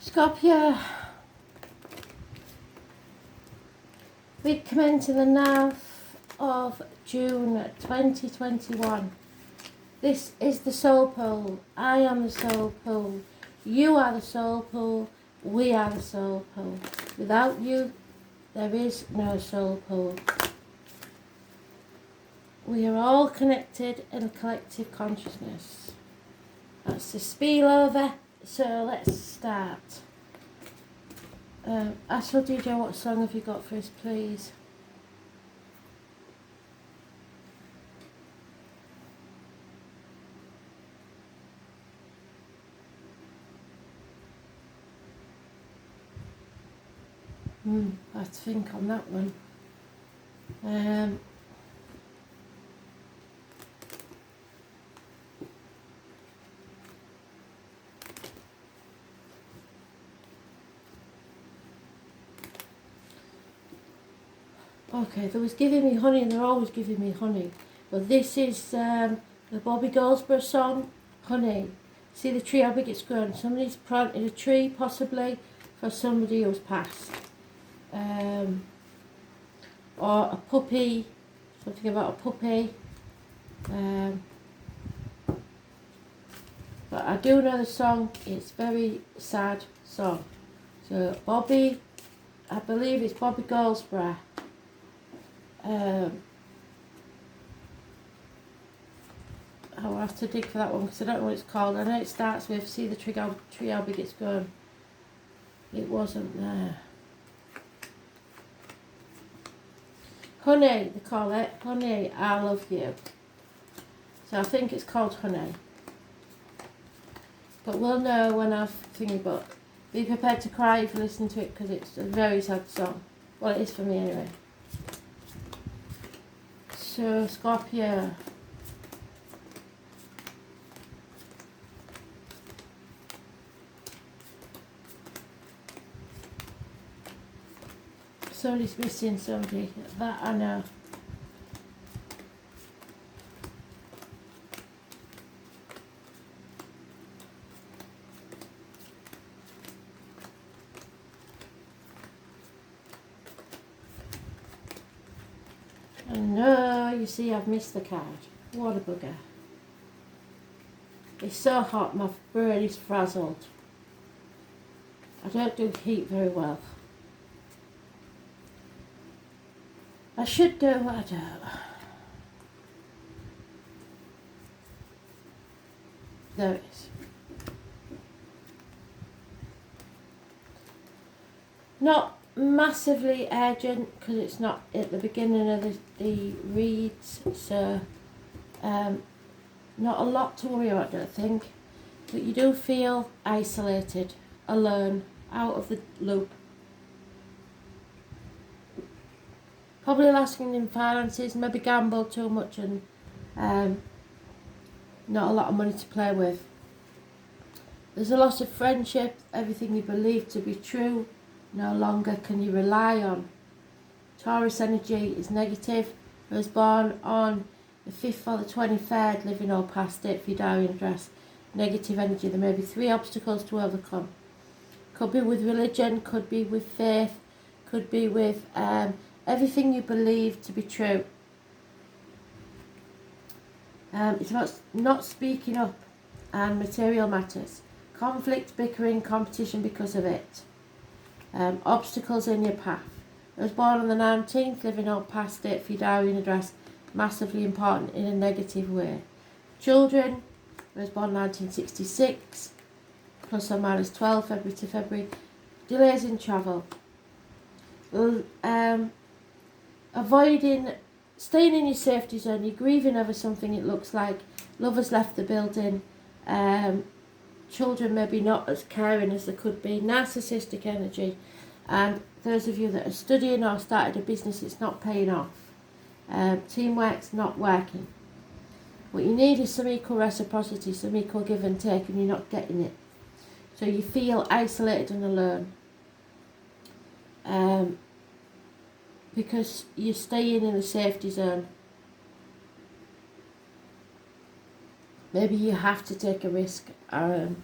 Scorpio, we commence in the 9th of June 2021. This is the soul pool. I am the soul pool. You are the soul pool. We are the soul pool. Without you, there is no soul pool. We are all connected in a collective consciousness. That's the spiel over. So let's start. Astral DJ, what song have you got for us, please? I have to think on that one. Okay, they was giving me honey, and they're always giving me honey. But this is the Bobby Goldsboro song, Honey. See the tree, how big it's grown. Somebody's planted a tree, possibly, for somebody who's passed. Or a puppy, something about a puppy. But I do know the song, it's a very sad song. So Bobby, I believe it's Bobby Goldsboro. I'll have to dig for that one because I don't know what it's called. I know it starts with, see the tree how big it's grown. It wasn't there. Honey, they call it. Honey, I love you. So I think it's called Honey. But we'll know when I've thingy, but be prepared to cry if you listen to it because it's a very sad song. Well, it is for me anyway. So, Scorpio. Somebody's missing somebody. That I know. And no, you see I've missed the card. What a bugger. It's so hot, my brain is frazzled. I don't do heat very well. I should do, but I don't. There it is. Not massively urgent because it's not at the beginning of the reads, so not a lot to worry about, I don't think. But you do feel isolated, alone, out of the loop. Probably lacking in finances, maybe gambled too much and not a lot of money to play with. There's a loss of friendship, everything you believe to be true, no longer can you rely on. Taurus energy is negative. I was born on the 5th or the 23rd, living all past it for your diary address. Negative energy, there may be 3 obstacles to overcome. Could be with religion, could be with faith, could be with everything you believe to be true. It's about not speaking up and material matters. Conflict, bickering, competition because of it. Obstacles in your path. I was born on the 19th, living all past it for your diary and address. Massively important in a negative way. Children, I was born 1966, plus or minus 12, February to February. Delays in travel. Avoiding, staying in your safety zone, you're grieving over something it looks like. Lovers left the building. Children maybe not as caring as they could be. Narcissistic energy. And those of you that are studying or started a business, it's not paying off. Teamwork's not working. What you need is some equal reciprocity, some equal give and take, and you're not getting it. So you feel isolated and alone. Because you're staying in a safety zone. Maybe you have to take a risk and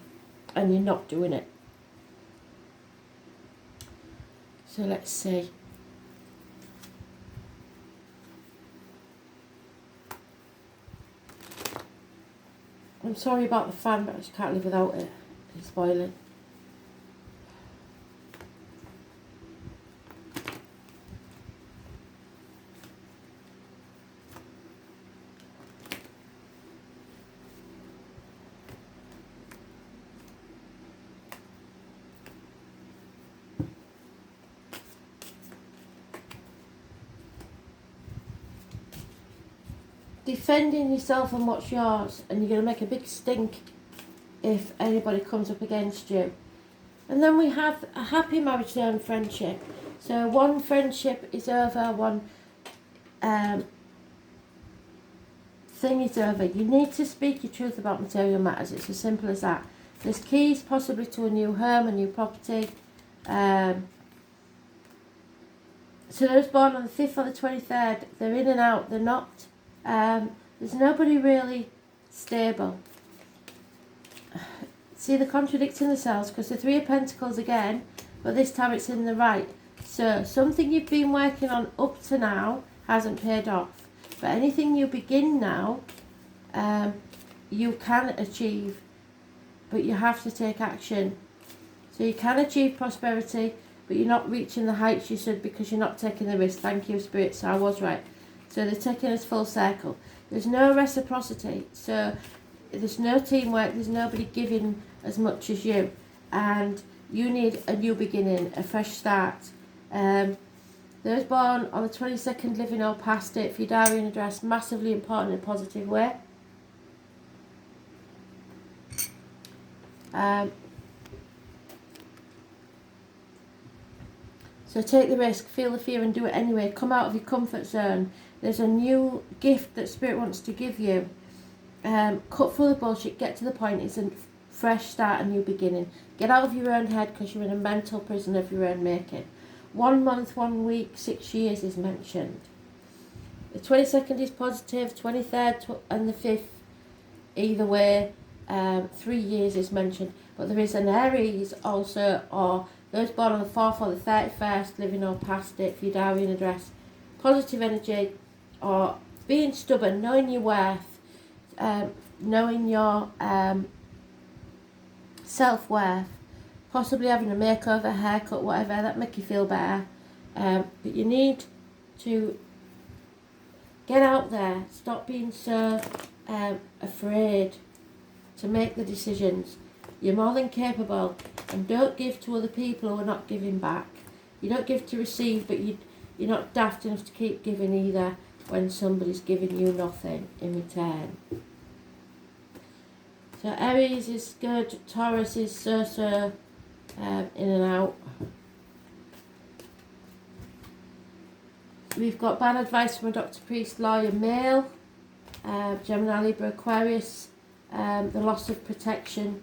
you're not doing it. So let's see. I'm sorry about the fan, but I just can't live without it. It's boiling. Defending yourself and what's yours, and you're going to make a big stink if anybody comes up against you. And then we have a happy marriage and friendship. So one friendship is over, one thing is over. You need to speak your truth about material matters. It's as simple as that. There's keys possibly to a new home, a new property. So those born on the 5th or the 23rd, they're in and out, they're not. There's nobody really stable. See, they're contradicting themselves because the 3 of Pentacles again, but this time it's in the right. So something you've been working on up to now hasn't paid off. But anything you begin now, you can achieve, but you have to take action. So you can achieve prosperity, but you're not reaching the heights you should because you're not taking the risk. Thank you, Spirit, so I was right. So they're taking us full circle. There's no reciprocity, so there's no teamwork, there's nobody giving as much as you. And you need a new beginning, a fresh start. Those born on the 22nd, living or past it, for your diary and address, massively important in a positive way. So take the risk, feel the fear and do it anyway. Come out of your comfort zone. There's a new gift that Spirit wants to give you. Cut through the bullshit, get to the point. It's a fresh start, a new beginning. Get out of your own head because you're in a mental prison of your own making. 1 month, 1 week, 6 years is mentioned. The 22nd is positive, 23rd and the 5th, either way, 3 years is mentioned. But there is an Aries also, or those born on the 4th or the 31st, living or past it, for your diary and address. Positive energy, or being stubborn, knowing your worth, knowing your self-worth, possibly having a makeover, haircut, whatever, that make you feel better. But you need to get out there, stop being so afraid to make the decisions. You're more than capable, and don't give to other people who are not giving back. You don't give to receive, but you're not daft enough to keep giving either when somebody's giving you nothing in return. So Aries is good, Taurus is so in and out. We've got bad advice from a doctor, priest, lawyer, male, Gemini, Libra, Aquarius, the loss of protection.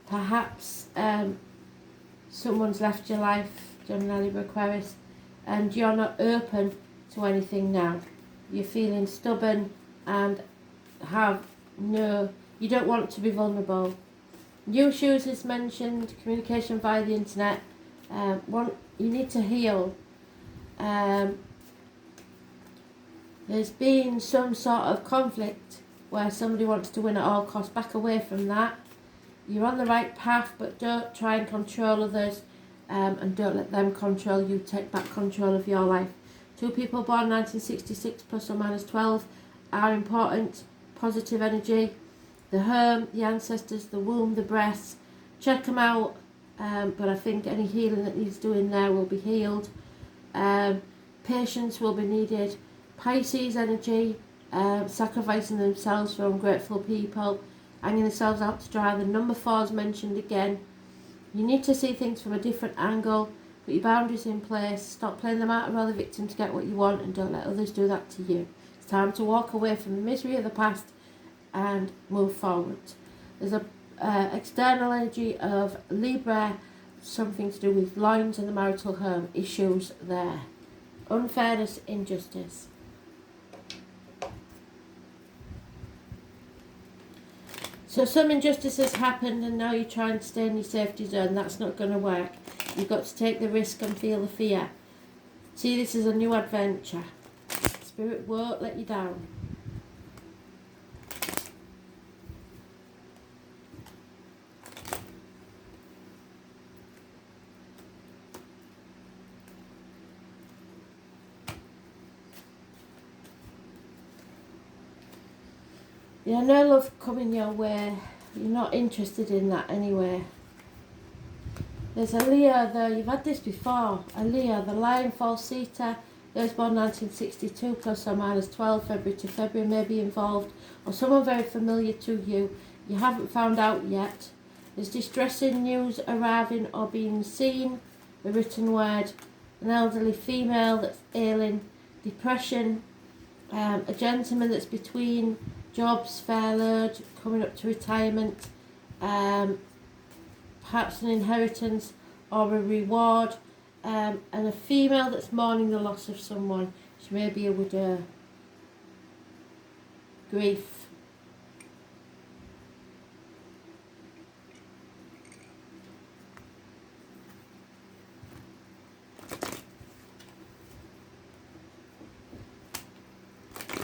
Perhaps someone's left your life, Gemini, Libra, Aquarius, and you're not open to anything now. You're feeling stubborn and you don't want to be vulnerable. New shoes is mentioned, communication via the internet. You need to heal. There's been some sort of conflict where somebody wants to win at all costs. Back away from that. You're on the right path, but don't try and control others, and don't let them control you. Take back control of your life. 2 people born 1966 plus or minus 12 are important. Positive energy. The home, the ancestors, the womb, the breasts. Check them out, but I think any healing that needs doing there will be healed. Patience will be needed. Pisces energy, sacrificing themselves for ungrateful people, hanging themselves out to dry. The number 4 is mentioned again. You need to see things from a different angle, put your boundaries in place, stop playing the martyr or the victim to get what you want, and don't let others do that to you. It's time to walk away from the misery of the past and move forward. There's a external energy of Libra, something to do with loins and the marital home, issues there. Unfairness, injustice. So some injustice has happened and now you're trying to stay in your safety zone. That's not going to work. You've got to take the risk and feel the fear. See this as a new adventure. Spirit won't let you down. Yeah, no love coming your way. You're not interested in that anyway. There's a Leo though, you've had this before. A Leo, the Lion Falsita, those born 1962 plus or minus 12 February to February may be involved, or someone very familiar to you. You haven't found out yet. There's distressing news arriving or being seen, the written word, an elderly female that's ailing, depression, a gentleman that's between jobs, furloughed, coming up to retirement, perhaps an inheritance or a reward, and a female that's mourning the loss of someone. She may be a widow. Grief.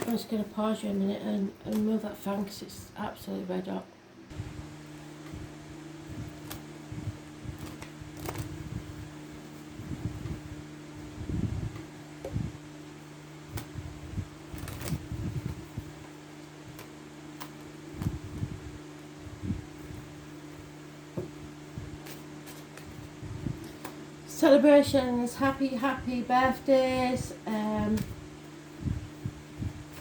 I'm just going to pause you a minute and move that fan because it's absolutely red hot. Celebrations, happy birthdays.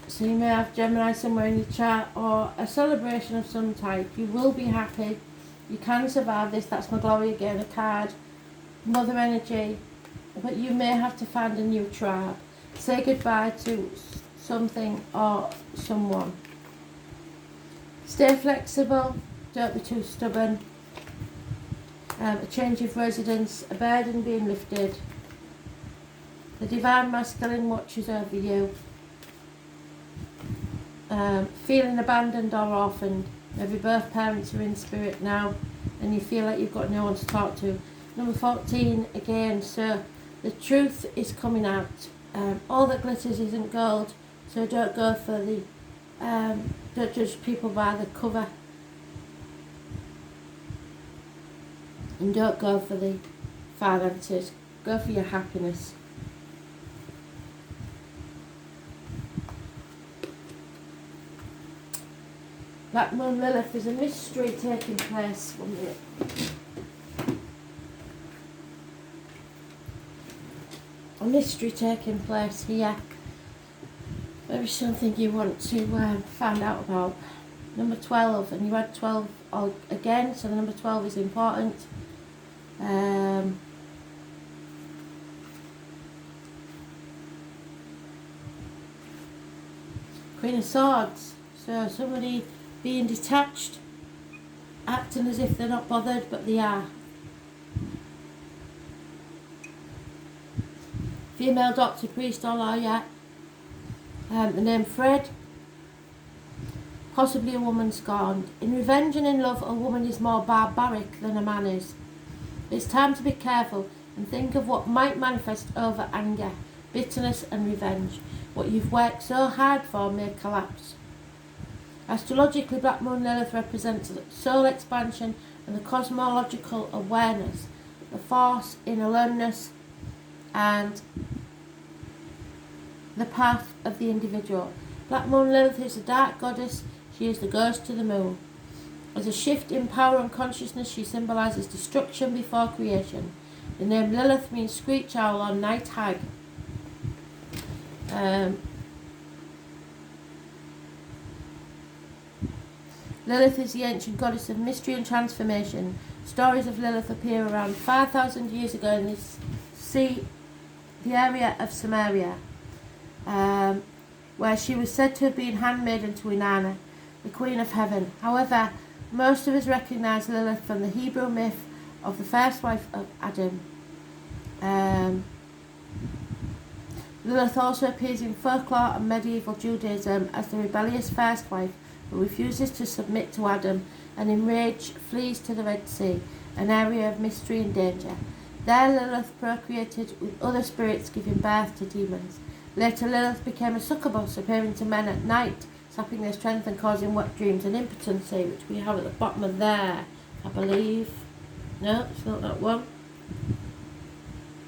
So you may have Gemini somewhere in your chart or a celebration of some type. You will be happy. You can survive this. That's my glory again, a card. Mother energy. But you may have to find a new tribe. Say goodbye to something or someone. Stay flexible. Don't be too stubborn. A change of residence. A burden being lifted. The divine masculine watches over you. Feeling abandoned or orphaned. Maybe both parents are in spirit now and you feel like you've got no one to talk to. Number 14 again, so the truth is coming out. All that glitters isn't gold, so don't go for the don't judge people by the cover, and don't go for the finances. Go for your happiness. Black Moon Lilith, there's a mystery taking place. 1 minute. A mystery taking place here. Maybe something you want to find out about. Number 12, and you had 12 again, so the number 12 is important. Queen of Swords, so somebody being detached, acting as if they're not bothered, but they are. Female doctor, priest or lawyer. The name Fred. Possibly a woman scorned. In revenge and in love, a woman is more barbaric than a man is. It's time to be careful and think of what might manifest over anger, bitterness and revenge. What you've worked so hard for may collapse. Astrologically, Black Moon Lilith represents soul expansion and the cosmological awareness, the force in aloneness and the path of the individual. Black Moon Lilith is a dark goddess. She is the ghost to the moon. As a shift in power and consciousness, she symbolises destruction before creation. The name Lilith means screech owl or night hag. Lilith is the ancient goddess of mystery and transformation. Stories of Lilith appear around 5,000 years ago in the area of Samaria, where she was said to have been handmaiden to Inanna, the Queen of Heaven. However, most of us recognise Lilith from the Hebrew myth of the first wife of Adam. Lilith also appears in folklore and medieval Judaism as the rebellious first wife who refuses to submit to Adam and enraged flees to the Red Sea, an area of mystery and danger. There Lilith procreated with other spirits, giving birth to demons. Later Lilith became a succubus, appearing to men at night, sapping their strength and causing wet dreams and impotency, which we have at the bottom of there, I believe. No, it's not that one.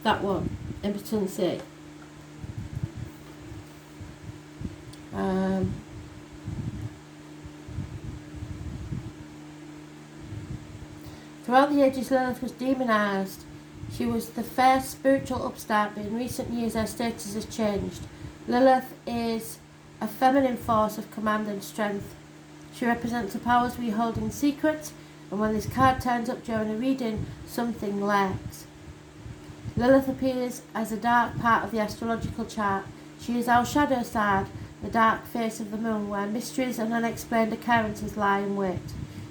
That one, impotency. Throughout the ages, Lilith was demonised. She was the first spiritual upstart, but in recent years her status has changed. Lilith is a feminine force of command and strength. She represents the powers we hold in secret, and when this card turns up during a reading, something lurks. Lilith appears as a dark part of the astrological chart. She is our shadow side, the dark face of the moon, where mysteries and unexplained occurrences lie in wait.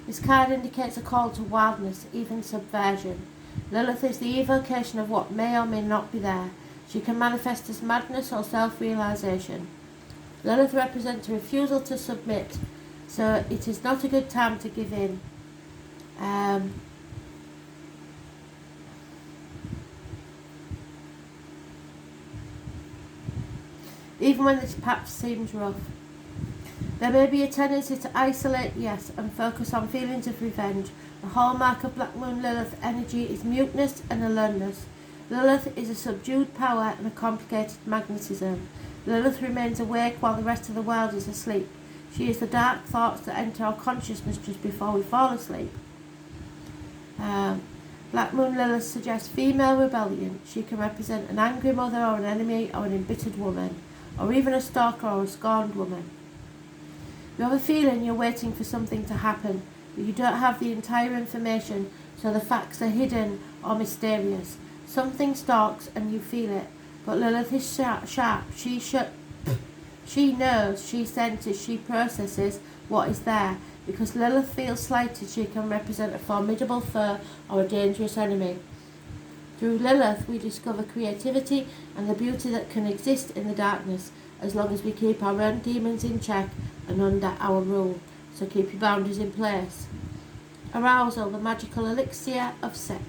This card indicates a call to wildness, even subversion. Lilith is the evocation of what may or may not be there. She can manifest as madness or self-realization. Lilith represents a refusal to submit, so it is not a good time to give in. Even when this path seems rough. There may be a tendency to isolate, yes, and focus on feelings of revenge. The hallmark of Black Moon Lilith energy is muteness and aloneness. Lilith is a subdued power and a complicated magnetism. Lilith remains awake while the rest of the world is asleep. She is the dark thoughts that enter our consciousness just before we fall asleep. Black Moon Lilith suggests female rebellion. She can represent an angry mother or an enemy or an embittered woman, or even a stalker or a scorned woman. You have a feeling you're waiting for something to happen, but you don't have the entire information, so the facts are hidden or mysterious. Something stalks and you feel it, but Lilith is sharp. She knows, she senses, she processes what is there. Because Lilith feels slighted, she can represent a formidable foe or a dangerous enemy. Through Lilith, we discover creativity and the beauty that can exist in the darkness, as long as we keep our own demons in check and under our rule. So keep your boundaries in place. Arousal, the magical elixir of sex.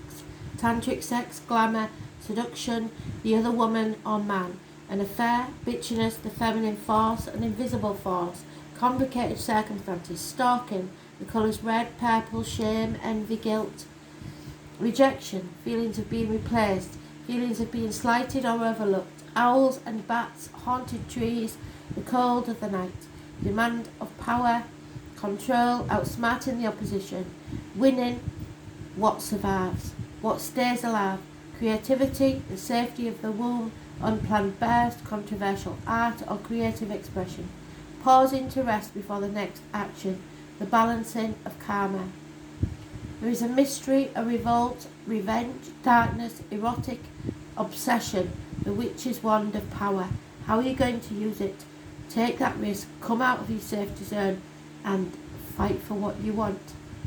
Tantric sex, glamour, seduction, the other woman or man. An affair, bitchiness, the feminine force, an invisible force. Complicated circumstances, stalking, the colours red, purple, shame, envy, guilt. Rejection, feelings of being replaced, feelings of being slighted or overlooked. Owls and bats, haunted trees, the cold of the night. Demand of power, control, outsmarting the opposition. Winning, what survives, what stays alive. Creativity, the safety of the womb, unplanned burst, controversial art or creative expression. Pausing to rest before the next action, the balancing of karma. There is a mystery, a revolt, revenge, darkness, erotic, obsession, the witch's wand of power. How are you going to use it? Take that risk, come out of your safety zone and fight for what you want.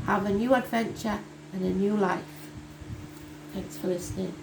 Have a new adventure and a new life. Thanks for listening.